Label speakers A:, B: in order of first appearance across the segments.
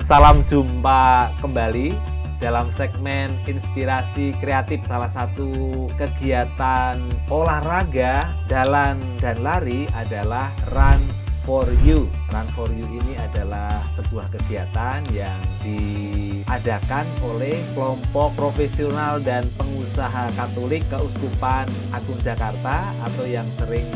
A: Salam jumpa kembali dalam segmen Inspirasi Kreatif. Salah satu kegiatan olahraga, jalan dan lari adalah Run for You. Run for You ini adalah sebuah kegiatan yang diadakan oleh kelompok profesional dan pengusaha Katolik Keuskupan Agung Jakarta atau yang sering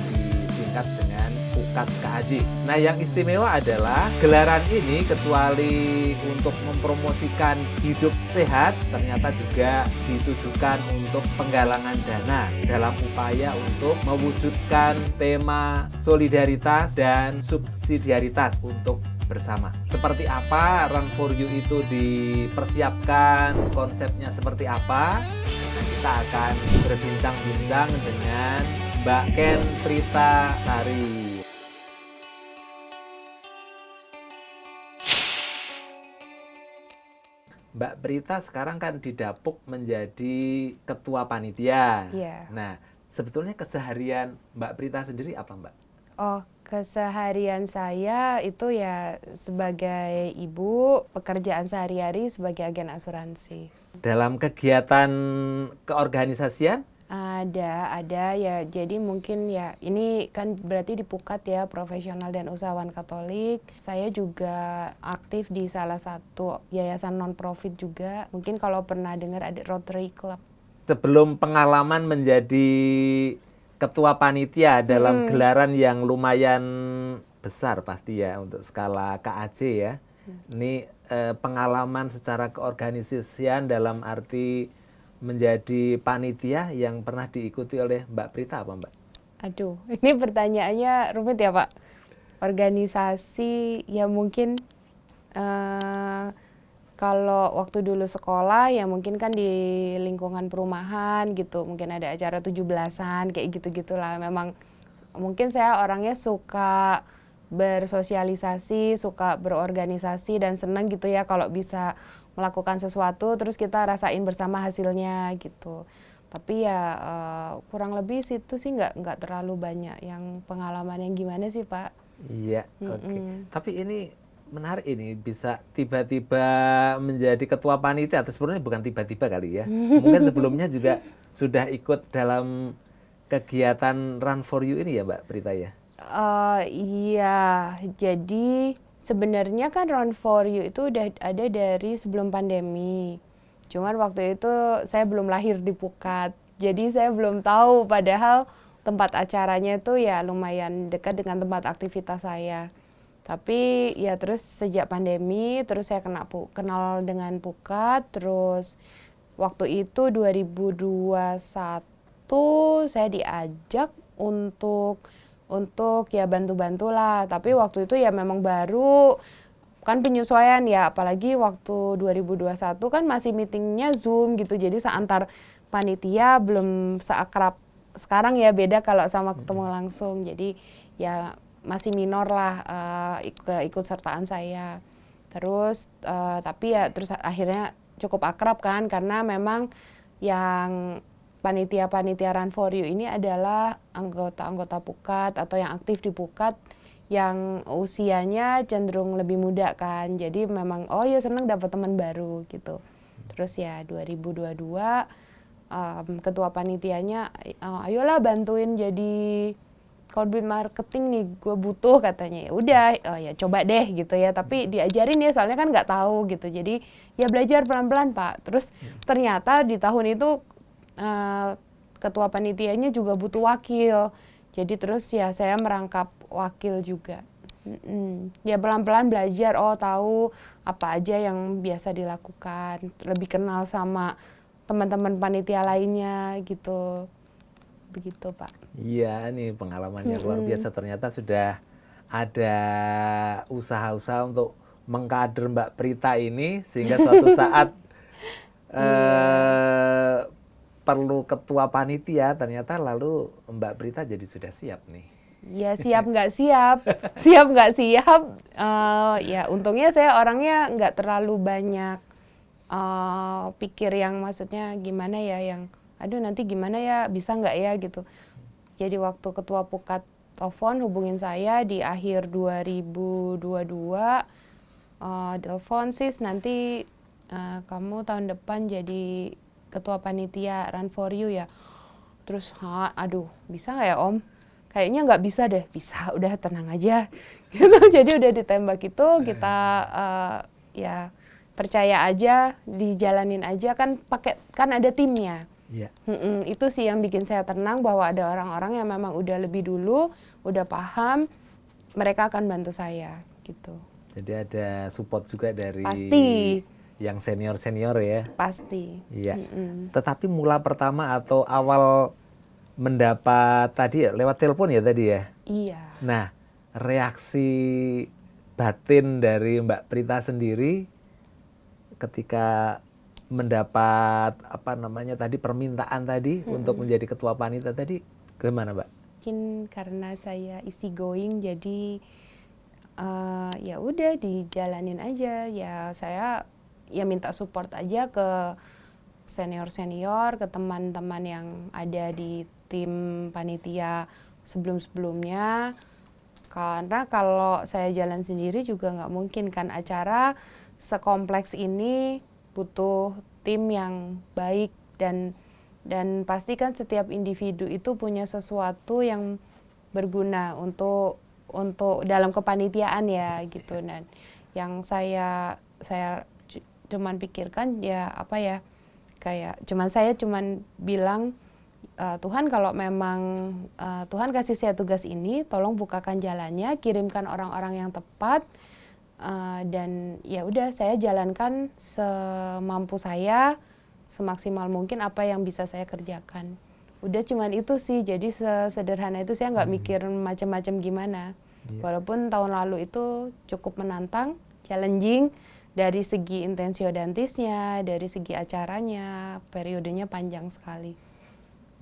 A: disingkat dengan Pukat KAJ. Nah, yang istimewa adalah gelaran ini kecuali untuk mempromosikan hidup sehat, ternyata juga ditujukan untuk penggalangan dana dalam upaya untuk mewujudkan tema solidaritas dan subsidiaritas untuk bersama. Seperti apa Run for You itu dipersiapkan, konsepnya seperti apa? Nah, kita akan berbincang-bincang dengan Mbak Ken Prita Sari. Mbak Prita sekarang kan didapuk menjadi ketua panitia.
B: Iya.
A: Nah, sebetulnya keseharian Mbak Prita sendiri apa, Mbak?
B: Oh, keseharian saya itu ya sebagai ibu, pekerjaan sehari-hari sebagai agen asuransi.
A: Dalam kegiatan keorganisasian?
B: Ada ya. Jadi mungkin ya ini kan berarti di Pukat ya, Profesional dan Usahawan Katolik. Saya juga aktif di salah satu yayasan non-profit juga. Mungkin kalau pernah dengar ada Rotary Club.
A: Sebelum pengalaman menjadi ketua panitia dalam gelaran yang lumayan besar pasti ya untuk skala KAJ ya. Ini pengalaman secara keorganisasian dalam arti menjadi panitia yang pernah diikuti oleh Mbak Prita apa, Mbak?
B: Aduh, ini pertanyaannya rumit ya, Pak. Organisasi ya mungkin kalau waktu dulu sekolah ya mungkin kan di lingkungan perumahan gitu, mungkin ada acara 17-an kayak gitu-gitulah. Memang mungkin saya orangnya suka bersosialisasi, suka berorganisasi dan senang gitu ya kalau bisa melakukan sesuatu terus kita rasain bersama hasilnya gitu. Tapi ya kurang lebih situ sih nggak terlalu banyak yang pengalaman yang gimana sih, Pak.
A: Iya, oke. Tapi ini menarik, ini bisa tiba-tiba menjadi ketua panitia atau sebenarnya bukan tiba-tiba kali ya. Mungkin sebelumnya juga sudah ikut dalam kegiatan Run for You ini ya, Mbak Prita ya?
B: Iya, jadi sebenarnya kan Run for You itu udah ada dari sebelum pandemi. Cuman waktu itu saya belum lahir di Pukat, jadi saya belum tahu padahal tempat acaranya itu ya lumayan dekat dengan tempat aktivitas saya. Tapi ya terus sejak pandemi, terus saya kenal dengan Pukat, terus waktu itu 2021 saya diajak untuk ya bantu-bantu lah. Tapi waktu itu ya memang baru kan penyesuaian ya, apalagi waktu 2021 kan masih meetingnya Zoom gitu. Jadi seantar panitia belum seakrab sekarang ya, beda kalau sama ketemu langsung. Jadi ya masih minor lah ikut sertaan saya. Terus tapi ya terus akhirnya cukup akrab kan karena memang yang panitia-panitia Run for You ini adalah anggota-anggota Pukat atau yang aktif di Pukat yang usianya cenderung lebih muda kan. Jadi memang oh ya seneng dapat teman baru gitu. Terus ya 2022 ketua panitianya ayolah bantuin jadi coordinator marketing nih, gue butuh katanya. Ya udah, oh ya coba deh gitu ya. Tapi diajarin ya soalnya kan nggak tahu gitu. Jadi ya belajar pelan-pelan Pak. Terus ternyata di tahun itu ketua panitianya juga butuh wakil. Jadi terus ya saya merangkap wakil juga. Ya pelan-pelan belajar, oh tahu apa aja yang biasa dilakukan. Lebih kenal sama teman-teman panitia lainnya gitu. Begitu Pak.
A: Iya, ini pengalamannya luar biasa. Ternyata sudah ada usaha-usaha untuk mengkader Mbak Prita ini sehingga suatu saat perlu ketua panitia, ternyata lalu Mbak Prita jadi sudah siap nih.
B: Ya siap nggak siap, siap nggak siap. Ya untungnya saya orangnya nggak terlalu banyak pikir yang maksudnya gimana ya, yang aduh nanti gimana ya, bisa nggak ya gitu. Jadi waktu ketua Pukat telepon hubungin saya di akhir 2022, telepon sis nanti kamu tahun depan jadi ketua panitia Run for You ya. Terus aduh bisa nggak ya Om? Kayaknya nggak bisa deh. Bisa, udah tenang aja gitu. Jadi udah ditembak itu kita ya percaya aja, dijalanin aja, kan ada timnya.
A: Iya.
B: Itu sih yang bikin saya tenang, bahwa ada orang-orang yang memang udah lebih dulu, udah paham, mereka akan bantu saya gitu.
A: Jadi ada support juga dari
B: Pasti.
A: yang senior-senior ya.
B: Pasti.
A: Iya. Tetapi mula pertama atau awal mendapat tadi ya lewat telepon ya tadi ya.
B: Iya.
A: Nah, reaksi batin dari Mbak Prita sendiri ketika mendapat permintaan tadi untuk menjadi ketua panitia tadi gimana, Mbak?
B: Mungkin karena saya easy going, jadi ya udah dijalanin aja. Ya saya ya minta support aja ke senior-senior, ke teman-teman yang ada di tim panitia sebelum-sebelumnya. Karena kalau saya jalan sendiri juga nggak mungkin kan, acara sekompleks ini butuh tim yang baik, dan pastikan setiap individu itu punya sesuatu yang berguna untuk dalam kepanitiaan ya gitu. Dan yang saya cuman pikirkan ya kayak saya cuman bilang, Tuhan kalau memang Tuhan kasih saya tugas ini, tolong bukakan jalannya, kirimkan orang-orang yang tepat, dan ya udah saya jalankan semampu saya, semaksimal mungkin apa yang bisa saya kerjakan. Udah cuman itu sih, jadi sesederhana itu, saya nggak mikir macam-macam gimana. Walaupun tahun lalu itu cukup menantang, challenging, dari segi intensiodantisnya, dari segi acaranya, periodenya panjang sekali.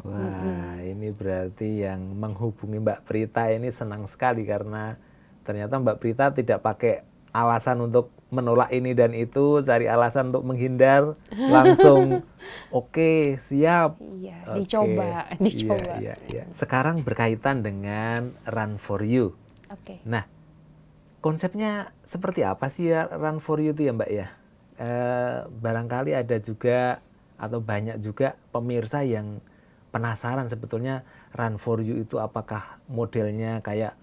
A: Wah, ini berarti yang menghubungi Mbak Prita ini senang sekali karena ternyata Mbak Prita tidak pakai alasan untuk menolak ini dan itu, cari alasan untuk menghindar, langsung oke, siap.
B: Iya, dicoba.
A: Iya. Sekarang berkaitan dengan Run for You.
B: Oke.
A: Nah, konsepnya seperti apa sih ya Run for You itu ya Mbak ya? Barangkali ada juga atau banyak juga pemirsa yang penasaran sebetulnya Run for You itu apakah modelnya kayak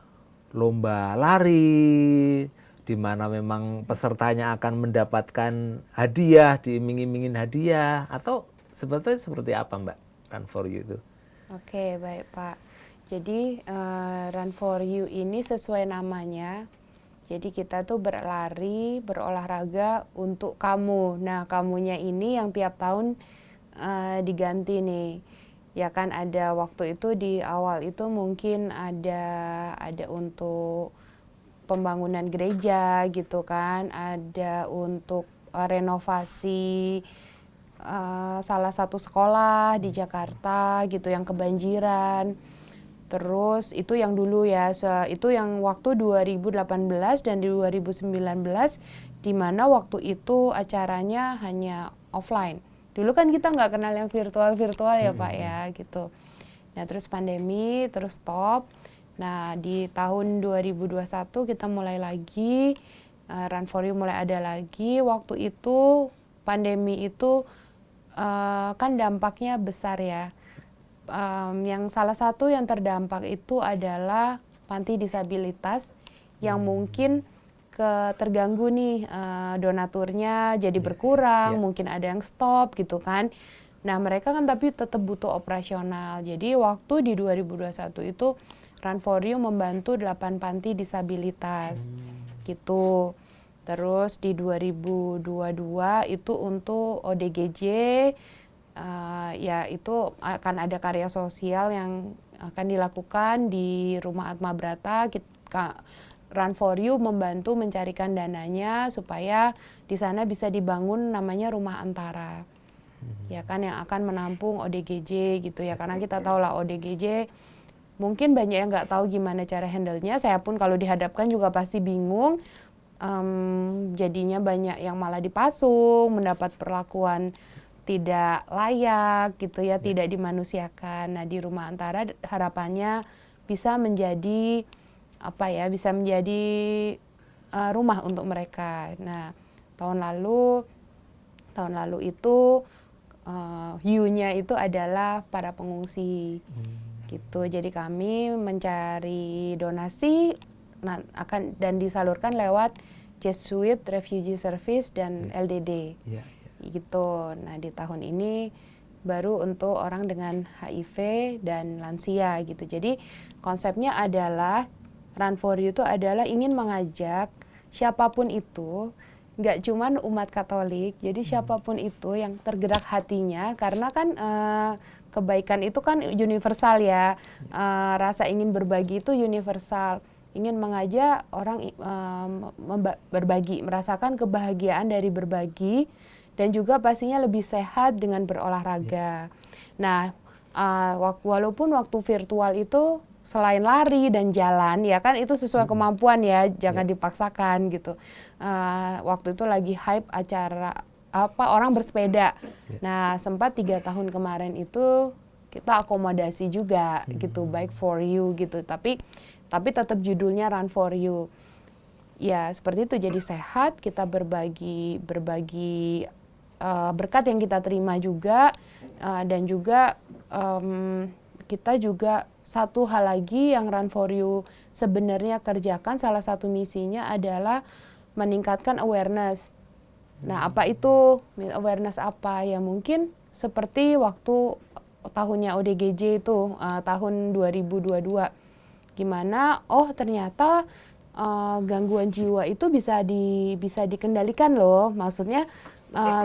A: lomba lari, di mana memang pesertanya akan mendapatkan hadiah, diiming-imingin hadiah, atau sebetulnya seperti apa Mbak Run for You itu?
B: Oke, baik Pak. Jadi Run for You ini sesuai namanya. Jadi kita tuh berlari, berolahraga untuk kamu. Nah, kamunya ini yang tiap tahun diganti nih. Ya kan, ada waktu itu di awal itu mungkin ada untuk pembangunan gereja gitu kan, ada untuk renovasi salah satu sekolah di Jakarta gitu yang kebanjiran. Terus itu yang dulu ya, itu yang waktu 2018 dan di 2019, di mana waktu itu acaranya hanya offline. Dulu kan kita nggak kenal yang virtual ya Pak ya gitu. Nah terus pandemi, terus stop. Nah di tahun 2021 kita mulai lagi, Run for You mulai ada lagi. Waktu itu pandemi itu kan dampaknya besar ya. Yang salah satu yang terdampak itu adalah panti disabilitas yang mungkin terganggu nih, donaturnya jadi berkurang, mungkin ada yang stop gitu kan. Nah mereka kan tapi tetap butuh operasional. Jadi waktu di 2021 itu Run for You membantu 8 panti disabilitas gitu. Terus di 2022 itu untuk ODGJ, ya itu akan ada karya sosial yang akan dilakukan di Rumah Atma Brata. Run for You membantu mencarikan dananya supaya di sana bisa dibangun namanya Rumah Antara, ya kan, yang akan menampung ODGJ gitu ya. Karena kita tahu lah ODGJ mungkin banyak yang nggak tahu gimana cara handle-nya. Saya pun kalau dihadapkan juga pasti bingung. Jadinya banyak yang malah dipasung, mendapat perlakuan tidak layak gitu ya, tidak dimanusiakan. Nah di Rumah Antara harapannya bisa menjadi bisa menjadi rumah untuk mereka. Nah, tahun lalu itu hiu-nya itu adalah para pengungsi gitu. Jadi kami mencari donasi dan disalurkan lewat Jesuit Refugee Service dan LDD gitu. Nah, di tahun ini baru untuk orang dengan HIV dan lansia gitu. Jadi konsepnya adalah Run for You itu adalah ingin mengajak siapapun itu, nggak cuman umat Katolik, jadi siapapun itu yang tergerak hatinya, karena kan kebaikan itu kan universal ya, rasa ingin berbagi itu universal, ingin mengajak orang berbagi, merasakan kebahagiaan dari berbagi, dan juga pastinya lebih sehat dengan berolahraga. Nah, walaupun waktu virtual itu selain lari dan jalan, ya kan itu sesuai kemampuan ya, jangan dipaksakan gitu. Waktu itu lagi hype acara orang bersepeda. Nah, sempat 3 tahun kemarin itu kita akomodasi juga gitu, Bike for You gitu. Tapi tetap judulnya Run for You. Ya seperti itu, jadi sehat, kita berbagi berkat yang kita terima juga, dan juga kita juga satu hal lagi yang Run for You sebenarnya kerjakan, salah satu misinya adalah meningkatkan awareness. Nah, apa itu awareness apa? Ya mungkin seperti waktu tahunnya ODGJ itu, tahun 2022. Gimana? Oh, ternyata gangguan jiwa itu bisa dikendalikan loh. Maksudnya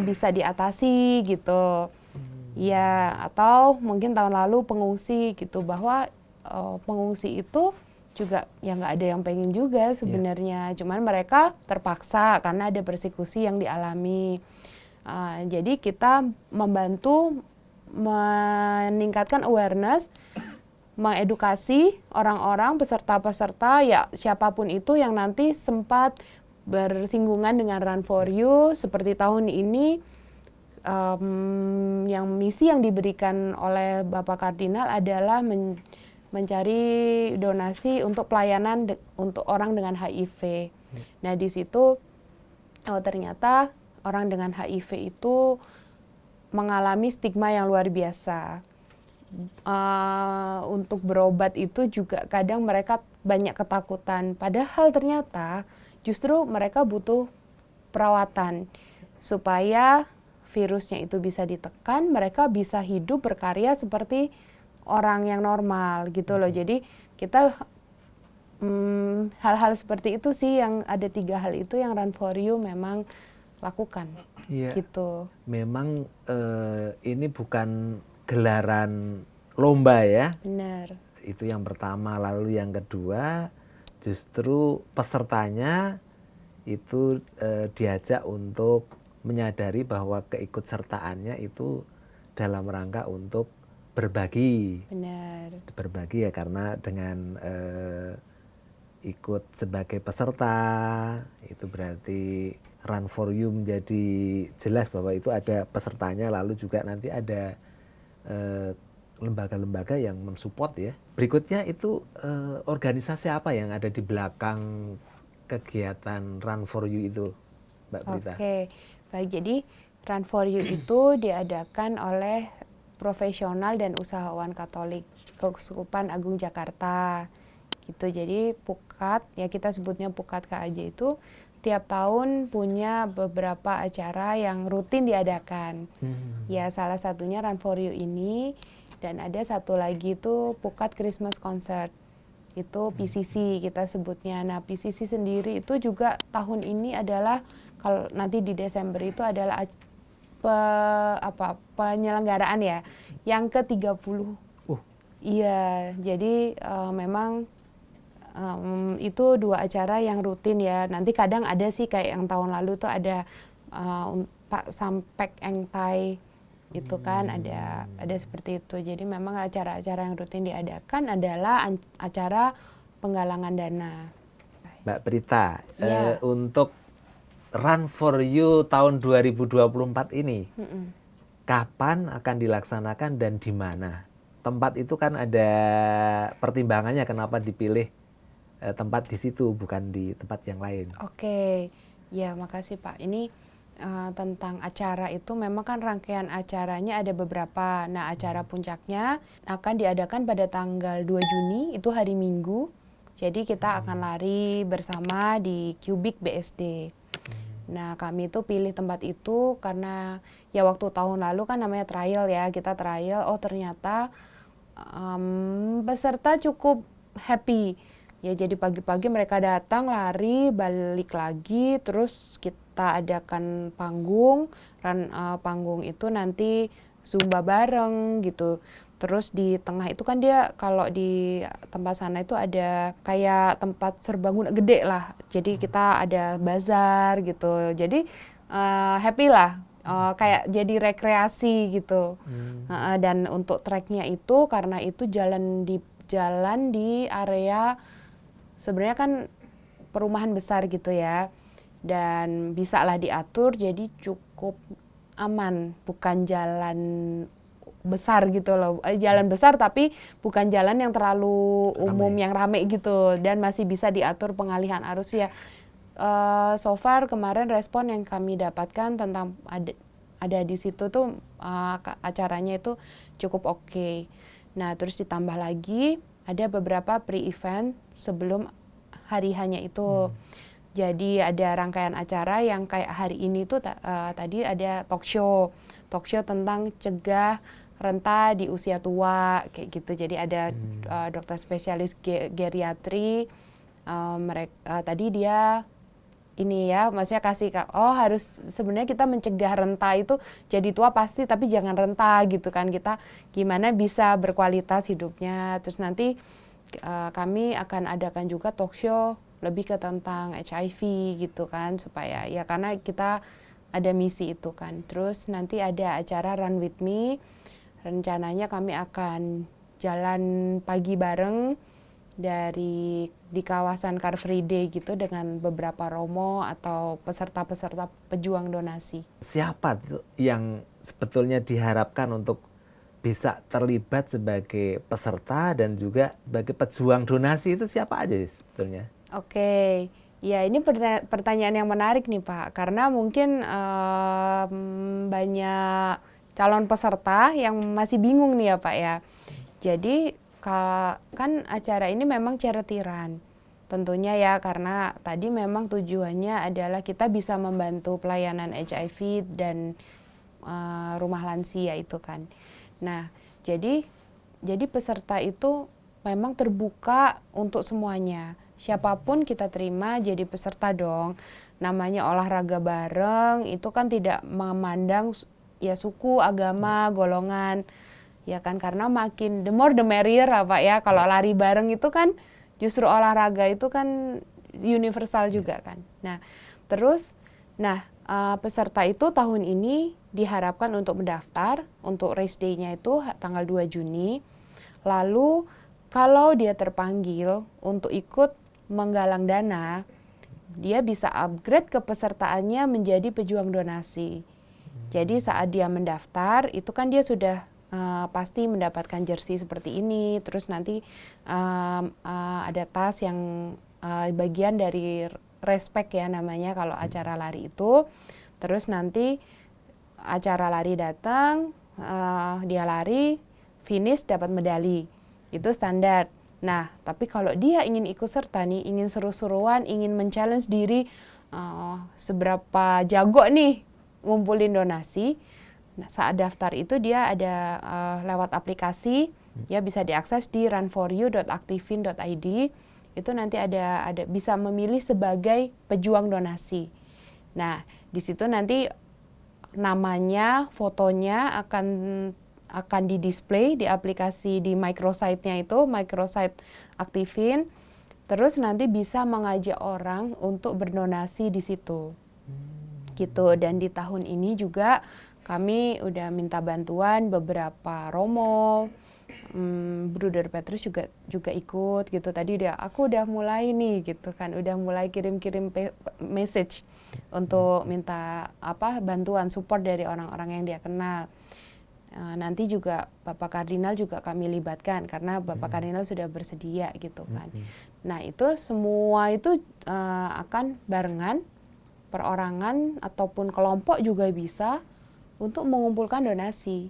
B: bisa diatasi gitu. Ya, atau mungkin tahun lalu pengungsi gitu, bahwa pengungsi itu juga ya nggak ada yang pengen juga sebenarnya, cuman mereka terpaksa karena ada persekusi yang dialami. Jadi kita membantu meningkatkan awareness, mengedukasi orang-orang peserta-peserta ya siapapun itu yang nanti sempat bersinggungan dengan Run for You seperti tahun ini. Yang misi yang diberikan oleh Bapak Kardinal adalah mencari donasi untuk pelayanan untuk orang dengan HIV. Nah, di situ ternyata orang dengan HIV itu mengalami stigma yang luar biasa. Untuk berobat itu juga kadang mereka banyak ketakutan. Padahal ternyata justru mereka butuh perawatan supaya virusnya itu bisa ditekan, mereka bisa hidup berkarya seperti orang yang normal gitu loh. Jadi kita hal-hal seperti itu sih, yang ada 3 hal itu yang Run for You memang lakukan. Gitu.
A: Memang ini bukan gelaran lomba ya.
B: Benar.
A: Itu yang pertama. Lalu yang kedua justru pesertanya itu diajak untuk menyadari bahwa keikutsertaannya itu dalam rangka untuk berbagi.
B: Benar.
A: Berbagi ya, karena dengan ikut sebagai peserta itu berarti Run for You menjadi jelas bahwa itu ada pesertanya, lalu juga nanti ada lembaga-lembaga yang mensupport ya. Berikutnya itu organisasi apa yang ada di belakang kegiatan Run for You itu, Mbak Prita?
B: Oke. Baik, jadi Run for You itu diadakan oleh profesional dan usahawan Katolik Keuskupan Agung Jakarta. Gitu. Jadi Pukat, ya kita sebutnya Pukat KAJ itu tiap tahun punya beberapa acara yang rutin diadakan. Ya salah satunya Run for You ini, dan ada satu lagi itu Pukat Christmas Concert. Itu PCC kita sebutnya. Nah, PCC sendiri itu juga tahun ini adalah, kalau nanti di Desember itu adalah penyelenggaraan ya yang ke-30. Iya, jadi memang itu 2 acara yang rutin ya. Nanti kadang ada sih kayak yang tahun lalu tuh ada Pak Sampek Engtai itu kan ada seperti itu. Jadi memang acara-acara yang rutin diadakan adalah acara penggalangan dana.
A: Mbak Prita, untuk Run for You tahun 2024 ini kapan akan dilaksanakan dan di mana? Tempat itu kan ada pertimbangannya kenapa dipilih tempat di situ, bukan di tempat yang lain.
B: Oke, ya makasih Pak. Ini tentang acara itu memang kan rangkaian acaranya ada beberapa. Nah, acara puncaknya akan diadakan pada tanggal 2 Juni, itu hari Minggu. Jadi kita akan lari bersama di Cubic BSD. Nah, kami itu pilih tempat itu karena ya waktu tahun lalu kan namanya trial ya, kita trial, oh ternyata peserta cukup happy. Ya jadi pagi-pagi mereka datang lari, balik lagi, terus kita adakan panggung, panggung itu nanti zumba bareng gitu. Terus di tengah itu kan dia kalau di tempat sana itu ada kayak tempat serbaguna gede lah. Jadi kita ada bazar gitu. Jadi happy lah. Kayak jadi rekreasi gitu. Dan untuk treknya itu karena itu jalan di area sebenarnya kan perumahan besar gitu ya, dan bisa lah diatur, jadi cukup aman, bukan jalan besar gitu loh, jalan besar tapi bukan jalan yang terlalu umum yang rame gitu, dan masih bisa diatur pengalihan arus ya. So far kemarin respon yang kami dapatkan tentang ada di situ tuh acaranya itu cukup oke. Nah terus ditambah lagi ada beberapa pre-event sebelum hari hanya itu. Jadi ada rangkaian acara yang kayak hari ini tuh tadi ada talk show tentang cegah renta di usia tua kayak gitu. Jadi ada dokter spesialis geriatri, mereka tadi dia ini ya, maksudnya kasih harus sebenarnya kita mencegah renta itu jadi tua pasti, tapi jangan renta gitu kan, kita gimana bisa berkualitas hidupnya. Terus nanti kami akan adakan juga talk show lebih ke tentang HIV gitu kan, supaya ya karena kita ada misi itu kan. Terus nanti ada acara Run With Me, rencananya kami akan jalan pagi bareng di kawasan Car Free Day gitu dengan beberapa romo atau peserta-peserta pejuang donasi.
A: Siapa tuh yang sebetulnya diharapkan untuk bisa terlibat sebagai peserta dan juga sebagai pejuang donasi, itu siapa aja sebetulnya?
B: Oke, ya ini pertanyaan yang menarik nih Pak, karena mungkin banyak calon peserta yang masih bingung nih ya Pak ya. Jadi kan acara ini memang charity run tentunya ya, karena tadi memang tujuannya adalah kita bisa membantu pelayanan HIV dan rumah lansia itu kan. Nah jadi peserta itu memang terbuka untuk semuanya, siapapun kita terima jadi peserta dong. Namanya olahraga bareng itu kan tidak memandang ya suku, agama, golongan ya kan, karena makin the more the merrier Pak ya. Kalau lari bareng itu kan justru olahraga itu kan universal juga kan. Nah terus peserta itu tahun ini diharapkan untuk mendaftar untuk race day-nya itu tanggal 2 Juni. Lalu kalau dia terpanggil untuk ikut menggalang dana, dia bisa upgrade kepesertaannya menjadi pejuang donasi. Jadi saat dia mendaftar itu kan dia sudah pasti mendapatkan jersey seperti ini, terus nanti ada tas yang bagian dari respect ya namanya kalau acara lari itu. Terus nanti acara lari datang, dia lari, finish dapat medali, itu standar. Nah tapi kalau dia ingin ikut serta nih, ingin seru-seruan, ingin men-challenge diri, seberapa jago nih ngumpulin donasi. Nah, saat daftar itu dia ada lewat aplikasi, ya bisa diakses di runforyou.activin.id. Itu nanti ada bisa memilih sebagai pejuang donasi. Nah, di situ nanti namanya, fotonya akan di-display di aplikasi di microsite-nya itu, microsite Activin. Terus nanti bisa mengajak orang untuk berdonasi di situ. Gitu. Dan di tahun ini juga kami udah minta bantuan beberapa romo, Bruder Petrus juga ikut gitu. Tadi aku udah mulai nih gitu kan, udah mulai kirim-kirim message untuk minta bantuan support dari orang-orang yang dia kenal. Nanti juga Bapak Kardinal juga kami libatkan karena Bapak Kardinal sudah bersedia gitu kan. Nah itu semua itu akan barengan, perorangan ataupun kelompok juga bisa untuk mengumpulkan donasi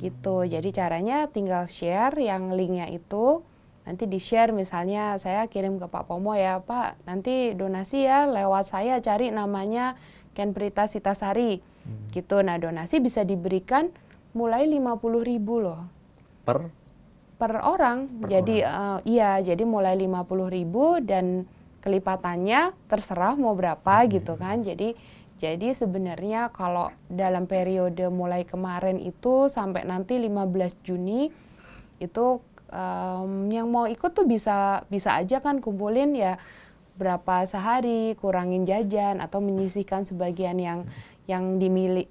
B: gitu. Jadi caranya tinggal share yang linknya itu, nanti di-share misalnya saya kirim ke Pak Pomo ya, Pak nanti donasi ya lewat saya cari namanya Ken Prita Sitasari gitu. Nah donasi bisa diberikan mulai 50.000 loh per orang. Jadi iya, jadi mulai 50.000 dan kelipatannya terserah mau berapa gitu kan. Jadi sebenarnya kalau dalam periode mulai kemarin itu sampai nanti 15 Juni itu yang mau ikut tuh bisa aja kan kumpulin ya berapa sehari, kurangin jajan atau menyisihkan sebagian yang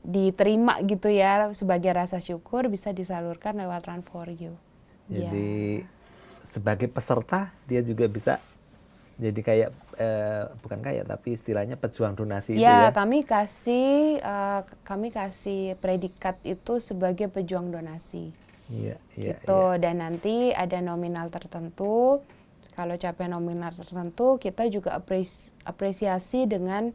B: diterima gitu ya sebagai rasa syukur bisa disalurkan lewat Run for You.
A: Jadi sebagai peserta dia juga bisa jadi kayak bukan kayak tapi istilahnya pejuang donasi itu ya.
B: Kami kasih predikat itu sebagai pejuang donasi. Gitu. Dan nanti ada nominal tertentu. Kalau capai nominal tertentu kita juga apresiasi dengan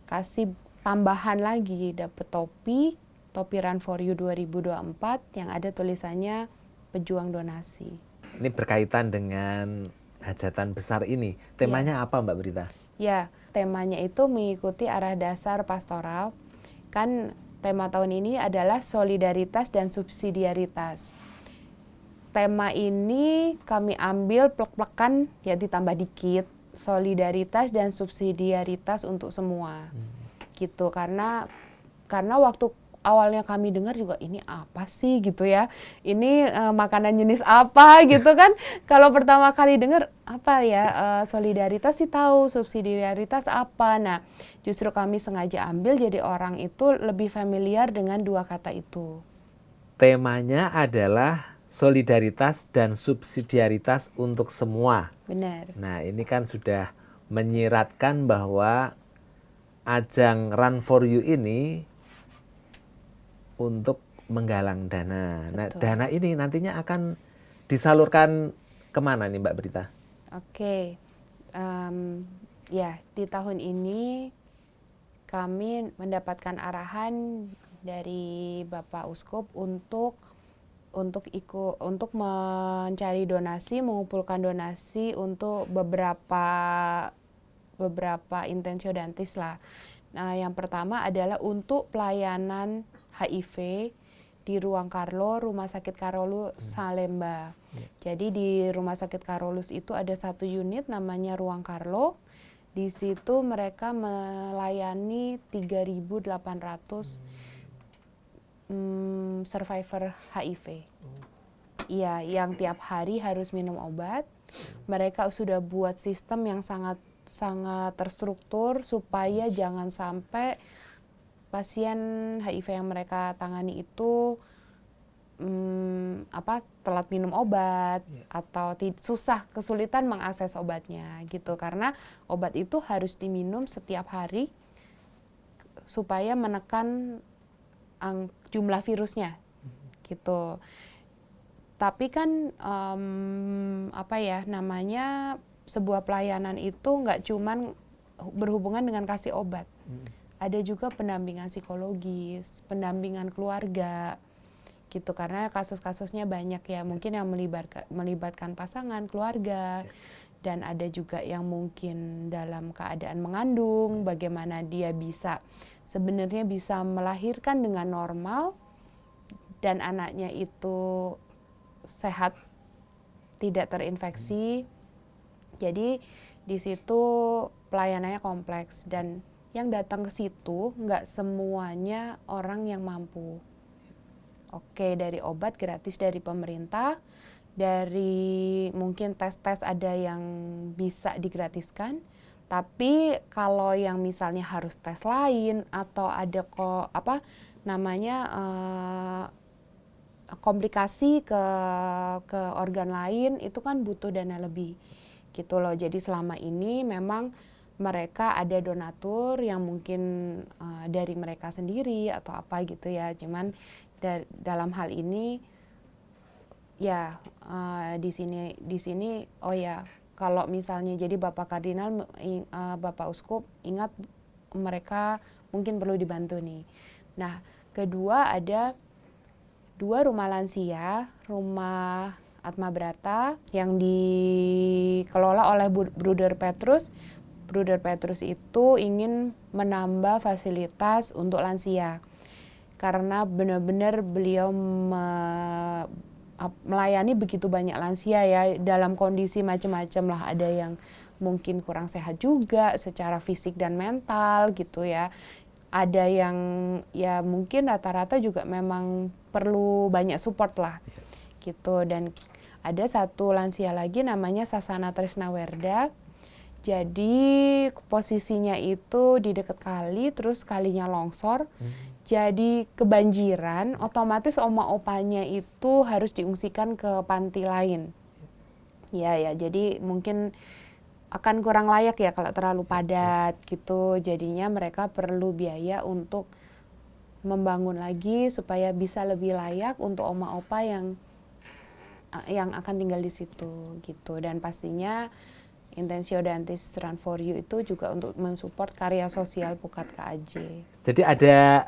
B: kasih tambahan lagi, dapat topi Run for You 2024 yang ada tulisannya pejuang donasi.
A: Ini berkaitan dengan hajatan besar ini. Temanya apa Mbak Brita?
B: Ya, temanya itu mengikuti arah dasar pastoral. Kan tema tahun ini adalah solidaritas dan subsidiaritas. Tema ini kami ambil plek-plekan ya ditambah dikit, solidaritas dan subsidiaritas untuk semua. Gitu karena waktu awalnya kami dengar juga ini apa sih gitu ya. Ini makanan jenis apa gitu kan. Kalau pertama kali dengar apa ya solidaritas sih tahu, subsidiaritas apa. Nah, justru kami sengaja ambil jadi orang itu lebih familiar dengan dua kata itu.
A: Temanya adalah solidaritas dan subsidiaritas untuk semua.
B: Benar.
A: Nah, ini kan sudah menyiratkan bahwa ajang Run for You ini untuk menggalang dana. Nah, dana ini nantinya akan disalurkan kemana nih Mbak Brita?
B: Oke, ya di tahun ini kami mendapatkan arahan dari Bapak Uskup untuk mencari donasi, mengumpulkan donasi untuk beberapa intensiodantis lah. Nah, yang pertama adalah untuk pelayanan HIV di Ruang Karlo, Rumah Sakit Karolus Salemba. Jadi di Rumah Sakit Karolus itu ada satu unit namanya Ruang Karlo. Di situ mereka melayani 3.800 survivor HIV. Iya, yang tiap hari harus minum obat. Mereka sudah buat sistem yang sangat terstruktur supaya jangan sampai pasien HIV yang mereka tangani itu telat minum obat atau kesulitan mengakses obatnya gitu, karena obat itu harus diminum setiap hari supaya menekan jumlah virusnya gitu. Tapi kan sebuah pelayanan itu nggak cuman berhubungan dengan kasih obat. Ada juga pendampingan psikologis, pendampingan keluarga gitu, karena kasus-kasusnya banyak ya, mungkin yang melibatkan pasangan, keluarga, dan ada juga yang mungkin dalam keadaan mengandung, bagaimana dia sebenarnya bisa melahirkan dengan normal dan anaknya itu sehat, tidak terinfeksi. Jadi di situ pelayanannya kompleks dan yang datang ke situ nggak semuanya orang yang mampu. Oke, dari obat gratis dari pemerintah, dari mungkin tes-tes ada yang bisa digratiskan, tapi kalau yang misalnya harus tes lain atau ada komplikasi ke organ lain, itu kan butuh dana lebih gitu loh. Jadi selama ini memang mereka ada donatur yang mungkin dari mereka sendiri atau apa gitu ya, cuman dalam hal ini ya di sini oh ya, kalau misalnya jadi Bapak Kardinal, Bapak Uskup ingat mereka mungkin perlu dibantu nih. Nah, kedua ada 2 rumah lansia, rumah Atma Brata yang dikelola oleh Bruder Petrus. Bruder Petrus itu ingin menambah fasilitas untuk lansia karena benar-benar beliau melayani begitu banyak lansia ya, dalam kondisi macam-macam lah, ada yang mungkin kurang sehat juga secara fisik dan mental gitu ya, ada yang ya mungkin rata-rata juga memang perlu banyak support lah gitu. Dan ada satu lansia lagi namanya Sasana Tresnawerda. Jadi posisinya itu di dekat kali, terus kalinya longsor, jadi kebanjiran, otomatis oma opanya itu harus diungsikan ke panti lain. Ya, jadi mungkin akan kurang layak ya kalau terlalu padat gitu. Jadinya mereka perlu biaya untuk membangun lagi supaya bisa lebih layak untuk oma opa yang akan tinggal di situ gitu. Dan pastinya Intensio Dantis Run for You itu juga untuk mensupport karya sosial Pukat KAJ.
A: Jadi ada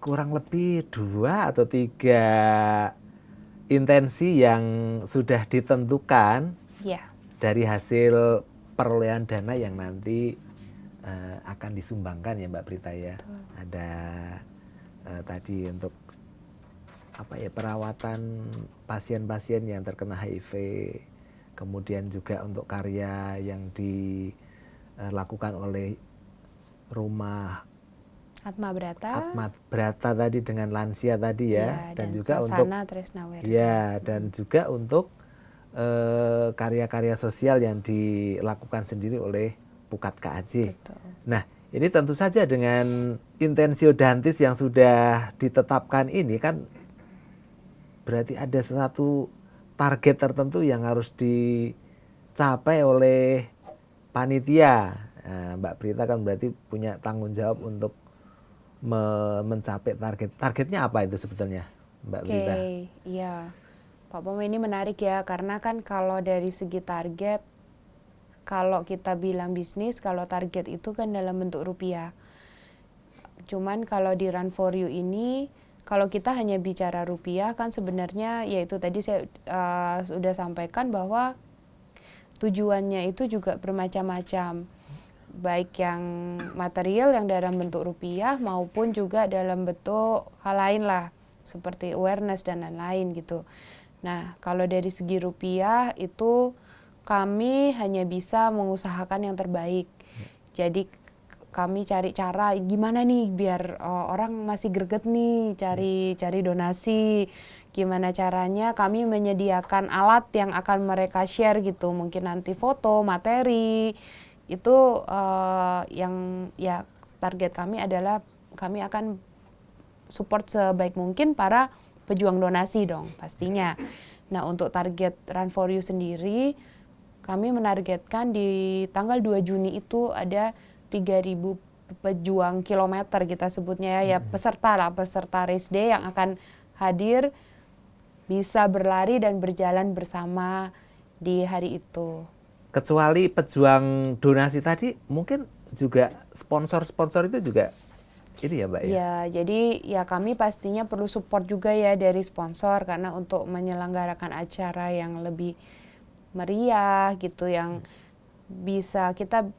A: kurang lebih 2 atau 3 intensi yang sudah ditentukan dari hasil perolehan dana yang nanti akan disumbangkan ya Mbak Prita ya. Betul. Ada tadi untuk perawatan pasien-pasien yang terkena HIV, kemudian juga untuk karya yang dilakukan oleh rumah
B: Atma
A: Brata tadi dengan lansia tadi ya, dan juga untuk
B: Tresnawerda.
A: Ya, dan juga untuk karya-karya sosial yang dilakukan sendiri oleh Pukat KAJ.
B: Betul.
A: Nah, ini tentu saja dengan Intensio Dantis yang sudah ditetapkan ini kan berarti ada satu target tertentu yang harus dicapai oleh panitia. Nah, Mbak Prita kan berarti punya tanggung jawab untuk mencapai target. Targetnya apa itu sebetulnya, Mbak Prita?
B: Iya, Pak Pomo, ini menarik ya, karena kan kalau dari segi target, kalau kita bilang bisnis, kalau target itu kan dalam bentuk rupiah. Cuman kalau di Run for You ini, kalau kita hanya bicara rupiah kan sebenarnya yaitu tadi saya sudah sampaikan bahwa tujuannya itu juga bermacam-macam, baik yang material yang dalam bentuk rupiah maupun juga dalam bentuk hal lain lah seperti awareness dan lain-lain gitu. Nah, kalau dari segi rupiah itu kami hanya bisa mengusahakan yang terbaik. Jadi kami cari cara gimana nih biar orang masih greget nih cari donasi. Gimana caranya kami menyediakan alat yang akan mereka share gitu. Mungkin nanti foto, materi. Itu yang ya target kami adalah kami akan support sebaik mungkin para pejuang donasi dong pastinya. Nah, untuk target Run for You sendiri kami menargetkan di tanggal 2 Juni itu ada 3.000 pejuang kilometer kita sebutnya ya, peserta race day yang akan hadir bisa berlari dan berjalan bersama di hari itu.
A: Kecuali pejuang donasi tadi, mungkin juga sponsor-sponsor itu juga ini ya Mbak ya?
B: Ya, jadi ya kami pastinya perlu support juga ya dari sponsor karena untuk menyelenggarakan acara yang lebih meriah gitu, yang bisa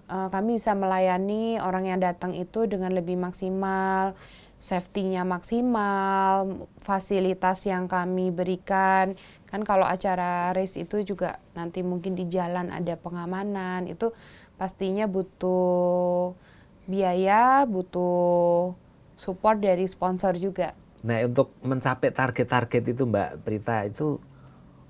B: kami bisa melayani orang yang datang itu dengan lebih maksimal, safety-nya maksimal, fasilitas yang kami berikan. Kan kalau acara race itu juga nanti mungkin di jalan ada pengamanan, itu pastinya butuh biaya, butuh support dari sponsor juga.
A: Nah, untuk mencapai target-target itu Mbak Prita, itu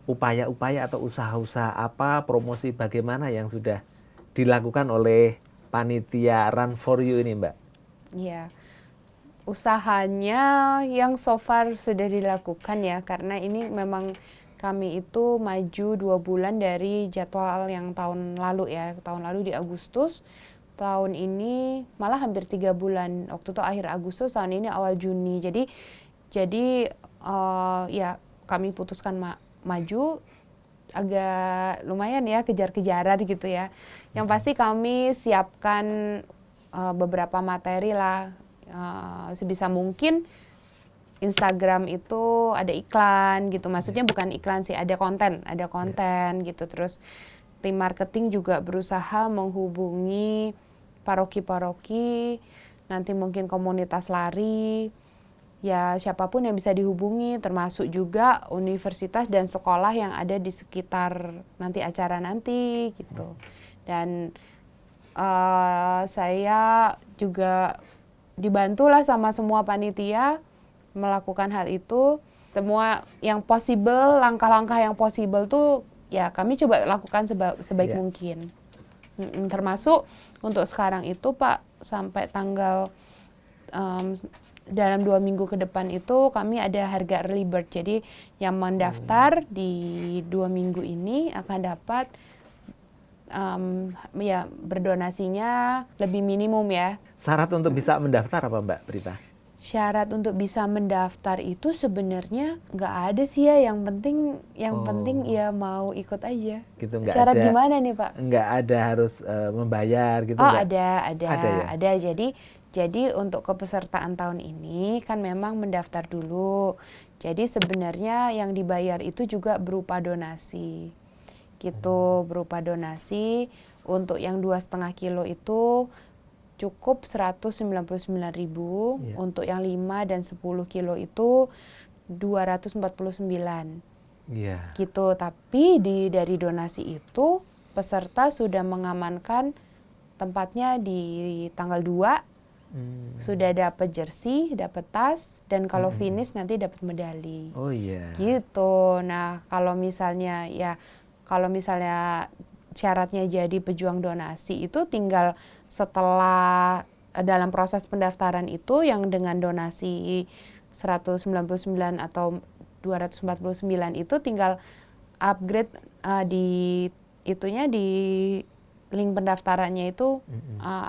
A: upaya-upaya atau usaha-usaha apa, promosi bagaimana yang sudah dilakukan oleh panitia Run for You ini Mbak?
B: Iya, usahanya yang so far sudah dilakukan ya, karena ini memang kami itu maju 2 bulan dari jadwal yang tahun lalu ya. Tahun lalu di Agustus, tahun ini malah hampir 3 bulan. Waktu itu akhir Agustus, tahun ini awal Juni. Jadi Jadi ya kami putuskan maju, agak lumayan ya kejar-kejaran gitu ya. Yang pasti kami siapkan beberapa materi lah, sebisa mungkin Instagram itu ada iklan gitu, maksudnya bukan iklan sih, ada konten gitu. Terus tim marketing juga berusaha menghubungi paroki-paroki, nanti mungkin komunitas lari, ya siapapun yang bisa dihubungi, termasuk juga universitas dan sekolah yang ada di sekitar nanti acara nanti gitu. Dan saya juga dibantulah sama semua panitia melakukan hal itu. Semua yang possible, langkah-langkah yang possible tuh ya kami coba lakukan sebaik mungkin. Termasuk untuk sekarang itu Pak, sampai tanggal dalam 2 minggu ke depan itu kami ada harga early bird. Jadi yang mendaftar di 2 minggu ini akan dapat ya berdonasinya lebih minimum ya.
A: Syarat untuk bisa mendaftar apa Mbak Prita?
B: Syarat untuk bisa mendaftar itu sebenarnya nggak ada sih ya, yang penting ya mau ikut aja.
A: Gitu, nggak
B: syarat
A: ada,
B: gimana nih Pak?
A: Nggak ada harus membayar gitu?
B: Oh
A: nggak?
B: ada. Jadi untuk kepesertaan tahun ini kan memang mendaftar dulu. Jadi sebenarnya yang dibayar itu juga berupa donasi, gitu, berupa donasi. Untuk yang 2,5 kilo itu cukup 199.000, untuk yang 5 dan 10 kilo itu 249. Gitu. Tapi dari donasi itu peserta sudah mengamankan tempatnya di tanggal 2. Sudah dapat jersey, dapat tas, dan kalau finish nanti dapat medali.
A: Oh iya.
B: Gitu. Nah, kalau misalnya syaratnya jadi pejuang donasi itu tinggal setelah dalam proses pendaftaran itu yang dengan donasi 199 atau 249 itu tinggal upgrade di link pendaftarannya itu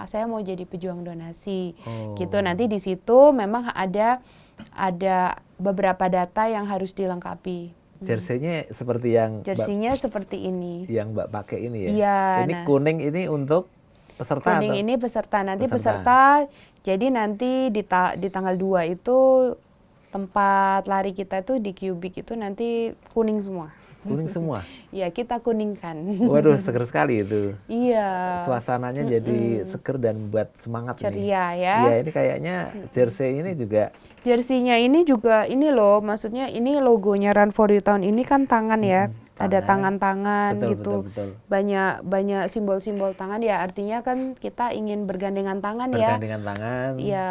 B: saya mau jadi pejuang donasi. Gitu. Nanti di situ memang ada beberapa data yang harus dilengkapi.
A: Jersey-nya seperti yang
B: seperti ini.
A: Yang Mbak pakai ini ya?
B: Iya.
A: Ini kuning ini untuk peserta?
B: Kuning ini peserta. Nanti peserta. Jadi nanti di tanggal 2 itu tempat lari kita itu di Cubic itu nanti kuning semua.
A: Kuning semua?
B: Iya, kita kuningkan.
A: Waduh, seger sekali itu.
B: Iya.
A: Suasananya jadi seger dan buat semangat.
B: Ceria ya.
A: Iya, ini kayaknya jersey ini juga.
B: Jersey-nya ini juga ini loh, maksudnya ini logonya Run for You tahun ini kan tangan ya. Ada tangan-tangan gitu.
A: Betul.
B: Banyak simbol-simbol tangan ya, artinya kan kita ingin bergandengan tangan ya.
A: Bergandengan tangan.
B: Iya,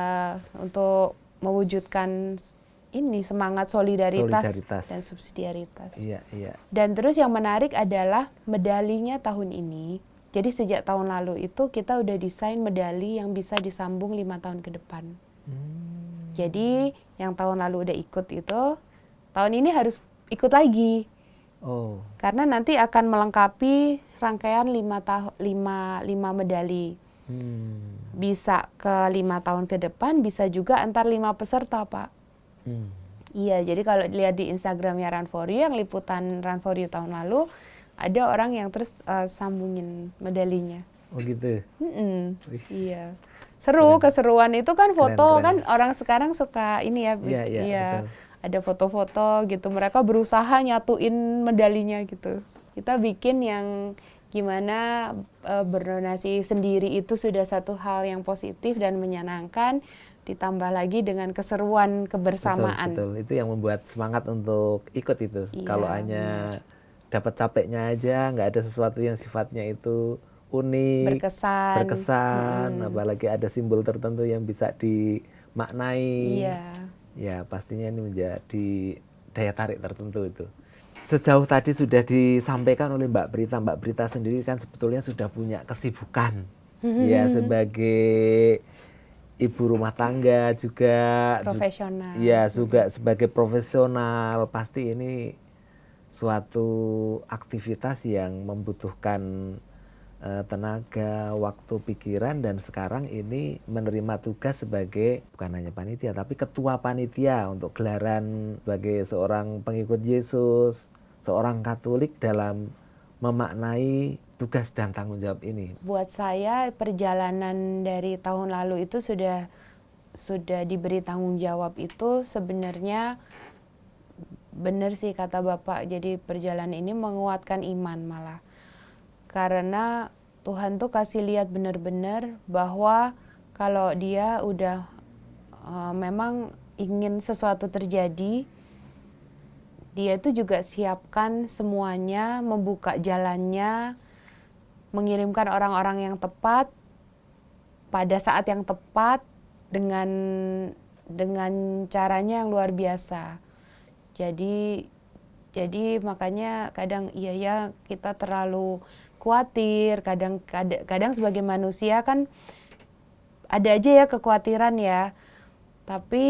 B: untuk mewujudkan ini semangat solidaritas dan subsidiaritas.
A: Iya.
B: Dan terus yang menarik adalah medalinya tahun ini. Jadi sejak tahun lalu itu kita udah desain medali yang bisa disambung 5 tahun ke depan. Jadi yang tahun lalu udah ikut itu, tahun ini harus ikut lagi. Karena nanti akan melengkapi rangkaian 5 medali. Bisa ke 5 tahun ke depan, bisa juga antar 5 peserta, Pak. Iya, jadi kalau lihat di Instagramnya Run for You, yang liputan Run for You tahun lalu, ada orang yang terus sambungin medalinya.
A: Oh gitu?
B: Iya. Seru, keseruan itu kan foto, keren. Kan orang sekarang suka ini ya,
A: iya.
B: Ada foto-foto gitu, mereka berusaha nyatuin medalinya gitu. Kita bikin yang gimana berdonasi sendiri itu sudah satu hal yang positif dan menyenangkan, ditambah lagi dengan keseruan kebersamaan.
A: Betul. Itu yang membuat semangat untuk ikut itu. Iya, kalau hanya dapat capeknya aja, nggak ada sesuatu yang sifatnya itu unik, berkesan, apalagi ada simbol tertentu yang bisa dimaknai. Ya pastinya ini menjadi daya tarik tertentu itu. Sejauh tadi sudah disampaikan oleh Mbak Prita. Mbak Prita sendiri kan sebetulnya sudah punya kesibukan ya sebagai ibu rumah tangga juga.
B: Profesional.
A: Ya juga sebagai profesional. Pasti ini suatu aktivitas yang membutuhkan tenaga, waktu, pikiran, dan sekarang ini menerima tugas sebagai bukan hanya panitia tapi ketua panitia untuk gelaran sebagai seorang pengikut Yesus, seorang Katolik dalam memaknai tugas dan tanggung jawab ini.
B: Buat saya perjalanan dari tahun lalu itu sudah diberi tanggung jawab itu sebenarnya benar sih kata Bapak. Jadi perjalanan ini menguatkan iman malah. Karena Tuhan tuh kasih lihat benar-benar bahwa kalau dia udah memang ingin sesuatu terjadi, dia itu juga siapkan semuanya, membuka jalannya, mengirimkan orang-orang yang tepat pada saat yang tepat dengan caranya yang luar biasa. Jadi makanya kadang iya ya kita terlalu khawatir, kadang sebagai manusia kan ada aja ya kekhawatiran ya. Tapi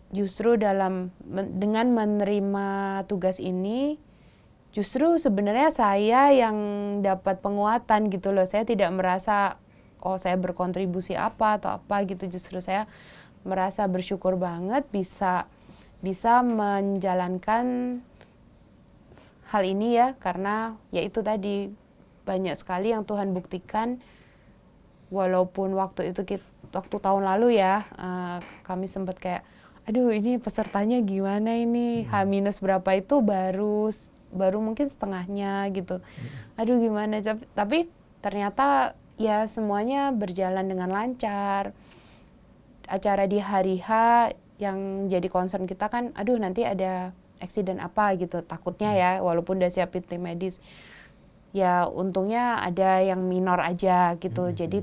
B: justru dengan menerima tugas ini justru sebenarnya saya yang dapat penguatan gitu loh. Saya tidak merasa oh saya berkontribusi apa atau apa gitu. Justru saya merasa bersyukur banget bisa menjalankan hal ini ya, karena ya itu tadi banyak sekali yang Tuhan buktikan. Walaupun waktu tahun lalu ya kami sempat kayak aduh ini pesertanya gimana ini, H- berapa itu baru mungkin setengahnya gitu, aduh gimana, tapi ternyata ya semuanya berjalan dengan lancar. Acara di hari H yang jadi concern kita kan aduh nanti ada accident apa gitu takutnya ya, walaupun udah siapin tim medis ya untungnya ada yang minor aja gitu, jadi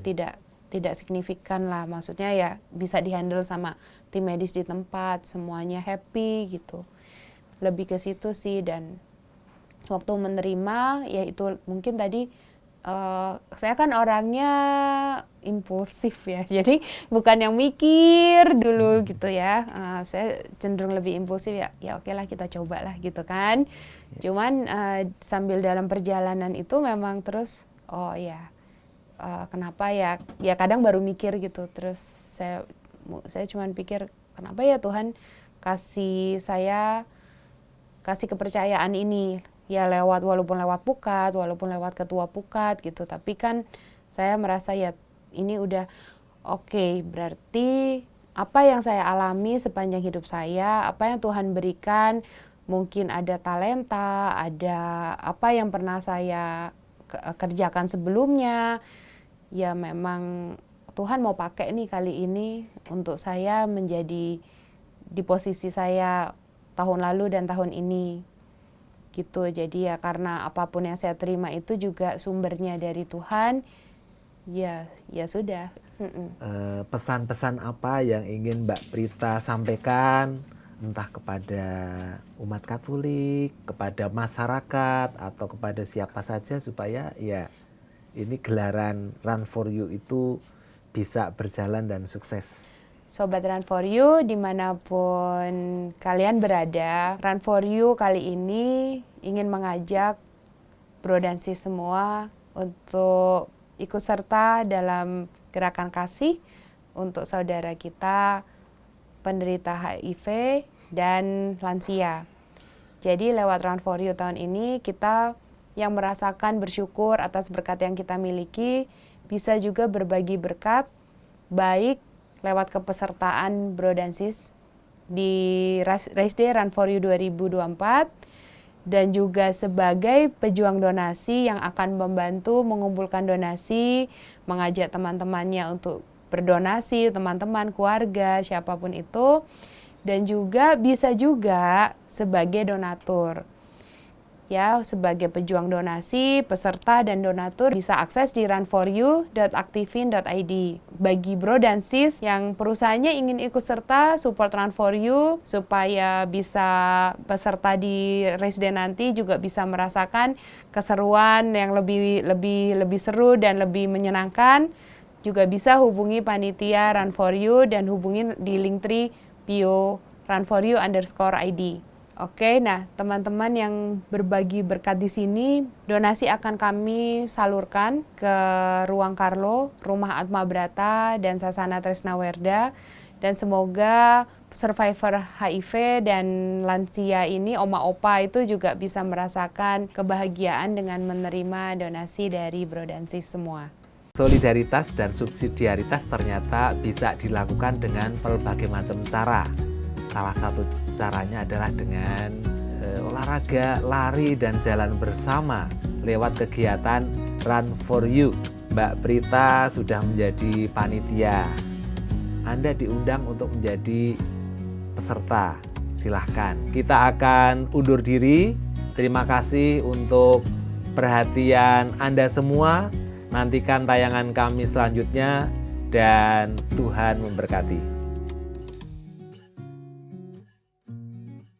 B: tidak signifikan lah, maksudnya ya bisa dihandle sama tim medis di tempat, semuanya happy gitu, lebih ke situ sih. Dan waktu menerima ya itu mungkin tadi saya kan orangnya impulsif ya, jadi bukan yang mikir dulu gitu ya, saya cenderung lebih impulsif ya oke lah kita coba lah gitu kan. Cuman sambil dalam perjalanan itu memang terus oh ya kenapa ya kadang baru mikir gitu, terus saya cuman pikir kenapa ya Tuhan kasih kepercayaan ini ya walaupun lewat pukat, walaupun lewat ketua pukat gitu, tapi kan saya merasa ya ini udah oke, berarti apa yang saya alami sepanjang hidup saya, apa yang Tuhan berikan, mungkin ada talenta, ada apa yang pernah saya kerjakan sebelumnya, ya memang Tuhan mau pakai nih kali ini untuk saya menjadi di posisi saya tahun lalu dan tahun ini gitu. Jadi ya karena apapun yang saya terima itu juga sumbernya dari Tuhan, ya sudah.
A: Pesan-pesan apa yang ingin Mbak Prita sampaikan entah kepada umat Katolik, kepada masyarakat atau kepada siapa saja supaya ya ini gelaran Run for You itu bisa berjalan dan sukses.
B: Sobat Run for You dimanapun kalian berada, Run for You kali ini ingin mengajak Bro dan Sis semua untuk ikut serta dalam gerakan kasih untuk saudara kita penderita HIV dan lansia. Jadi lewat Run for You tahun ini kita yang merasakan bersyukur atas berkat yang kita miliki bisa juga berbagi berkat baik lewat kepesertaan Bro dan Sis di Race Day Run for You 2024 dan juga sebagai pejuang donasi yang akan membantu mengumpulkan donasi, mengajak teman-temannya untuk berdonasi, teman-teman, keluarga, siapapun itu, dan juga bisa juga sebagai donatur. Ya, sebagai pejuang donasi, peserta dan donatur bisa akses di runforyou.aktifin.id. Bagi Bro dan Sis yang perusahaannya ingin ikut serta support Run for You supaya bisa peserta di race day nanti juga bisa merasakan keseruan yang lebih seru dan lebih menyenangkan, juga bisa hubungi panitia Run for You dan hubungi di Linktree bio runforyou_id. Oke, nah teman-teman yang berbagi berkat di sini, donasi akan kami salurkan ke Ruang Karlo, Rumah Atma Brata, dan Sasana Tresnawerda. Dan semoga survivor HIV dan lansia ini, oma opa itu juga bisa merasakan kebahagiaan dengan menerima donasi dari Bro dan Sis semua.
A: Solidaritas dan subsidiaritas ternyata bisa dilakukan dengan berbagai macam cara. Salah satu caranya adalah dengan olahraga, lari, dan jalan bersama lewat kegiatan Run for You. Mbak Prita sudah menjadi panitia. Anda diundang untuk menjadi peserta. Silahkan. Kita akan undur diri. Terima kasih untuk perhatian Anda semua. Nantikan tayangan kami selanjutnya dan Tuhan memberkati.